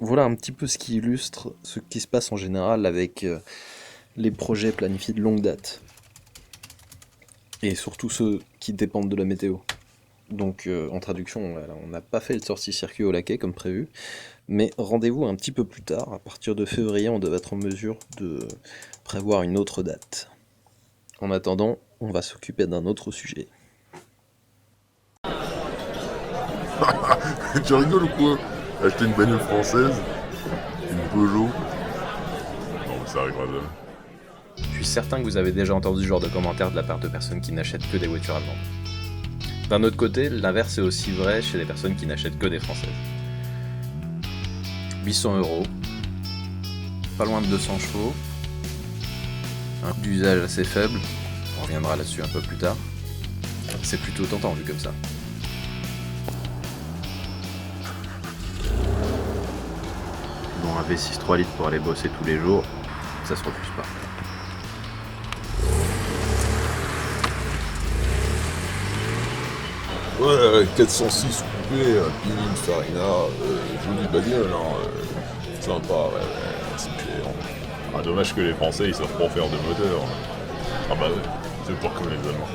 Voilà un petit peu ce qui illustre ce qui se passe en général avec les projets planifiés de longue date. Et surtout ceux qui dépendent de la météo. Donc en traduction, voilà, on n'a pas fait le sortie-circuit au laquais comme prévu, mais rendez-vous un petit peu plus tard, à partir de février, on devrait être en mesure de prévoir une autre date. En attendant, on va s'occuper d'un autre sujet. Tu rigoles ou quoi? Acheter une bagnole française, une Peugeot. Non, mais ça arrivera jamais. Je suis certain que vous avez déjà entendu ce genre de commentaires de la part de personnes qui n'achètent que des voitures allemandes. D'un autre côté, l'inverse est aussi vrai chez les personnes qui n'achètent que des françaises. 800 €, pas loin de 200 chevaux, un coût d'usage assez faible, on reviendra là-dessus un peu plus tard. C'est plutôt tentant vu comme ça. Bon, un V6 3 litres pour aller bosser tous les jours, ça se refuse pas. Ouais, 406 coupé, Pininfarina, jolie bagnole, hein, sympa, ouais, c'est clair. Ah, dommage que les Français ils savent pas faire de moteur. Ah bah ouais, c'est pas comme les Allemands.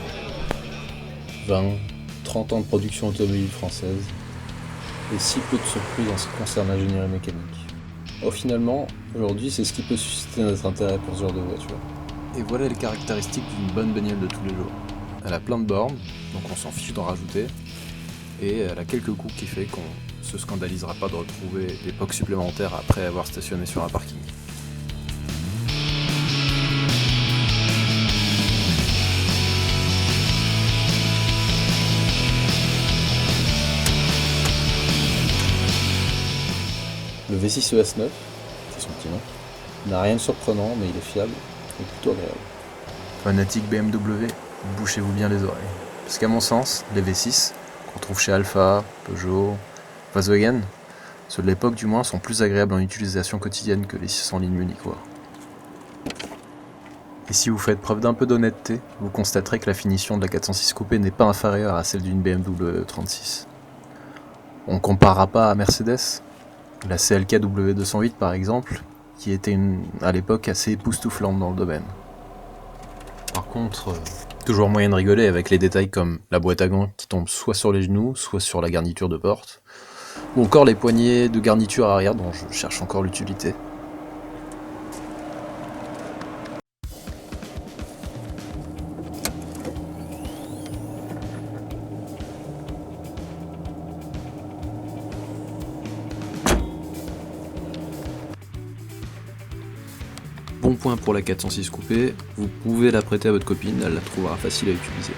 20, 30 ans de production automobile française, et si peu de surprises en ce qui concerne l'ingénierie mécanique. Oh, finalement, aujourd'hui, c'est ce qui peut susciter notre intérêt pour ce genre de voiture. Et voilà les caractéristiques d'une bonne bagnole de tous les jours. Elle a plein de bornes, donc on s'en fiche d'en rajouter, et elle a quelques coups qui fait qu'on se scandalisera pas de retrouver des POC supplémentaires après avoir stationné sur un parking. Le V6 ES9, c'est son petit nom, n'a rien de surprenant, mais il est fiable et plutôt agréable. Fanatique BMW, bouchez-vous bien les oreilles. Parce qu'à mon sens, les V6, qu'on trouve chez Alfa, Peugeot, Volkswagen, ceux de l'époque du moins, sont plus agréables en utilisation quotidienne que les 600 lignes uniquoires. Et si vous faites preuve d'un peu d'honnêteté, vous constaterez que la finition de la 406 coupé n'est pas inférieure à celle d'une BMW 36. On ne comparera pas à Mercedes, la CLK W208 par exemple, qui était à l'époque assez époustouflante dans le domaine. Par contre, toujours moyen de rigoler avec les détails comme la boîte à gants qui tombe soit sur les genoux, soit sur la garniture de porte, ou encore les poignées de garniture arrière dont je cherche encore l'utilité. Bon point pour la 406 coupée, vous pouvez la prêter à votre copine, elle la trouvera facile à utiliser.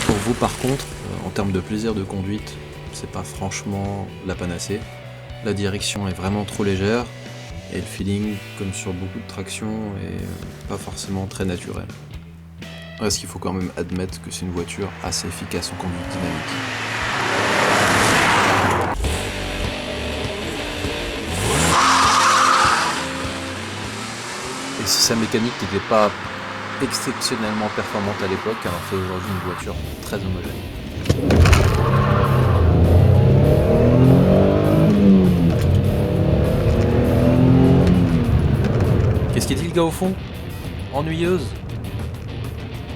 Pour vous par contre, en termes de plaisir de conduite, c'est pas franchement la panacée. La direction est vraiment trop légère et le feeling, comme sur beaucoup de tractions, est pas forcément très naturel. Reste qu'il faut quand même admettre que c'est une voiture assez efficace en conduite dynamique. Et si sa mécanique n'était pas exceptionnellement performante à l'époque, elle en fait aujourd'hui une voiture très homogène. Qu'est-ce qu'il dit le gars au fond? Ennuyeuse?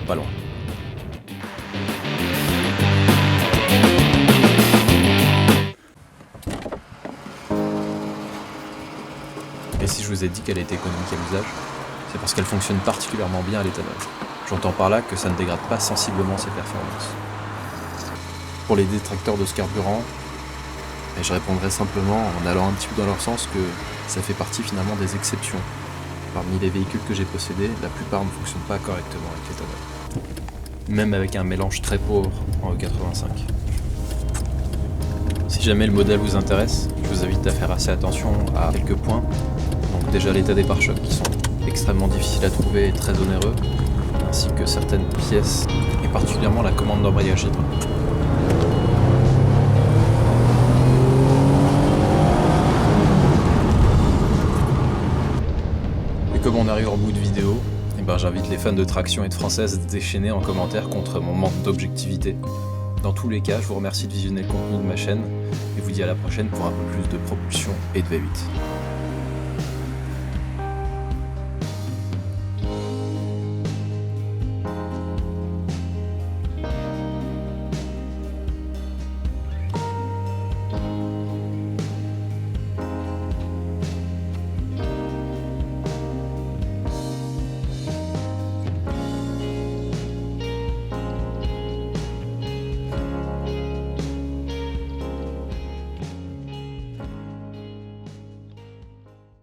Pas loin. Et si je vous ai dit qu'elle était économique à l'usage, c'est parce qu'elle fonctionne particulièrement bien à l'éthanol. J'entends par là que ça ne dégrade pas sensiblement ses performances. Pour les détracteurs de ce carburant, je répondrai simplement en allant un petit peu dans leur sens que ça fait partie finalement des exceptions. Parmi les véhicules que j'ai possédés, la plupart ne fonctionnent pas correctement avec l'éthanol. Même avec un mélange très pauvre en E85. Si jamais le modèle vous intéresse, je vous invite à faire assez attention à quelques points. Donc déjà l'état des pare-chocs qui sont extrêmement difficiles à trouver et très onéreux, ainsi que certaines pièces, et particulièrement la commande d'embrayage hydraulique. Et comme on arrive en bout de vidéo, et ben j'invite les fans de traction et de française à se déchaîner en commentaire contre mon manque d'objectivité. Dans tous les cas, je vous remercie de visionner le contenu de ma chaîne et vous dis à la prochaine pour un peu plus de propulsion et de V8.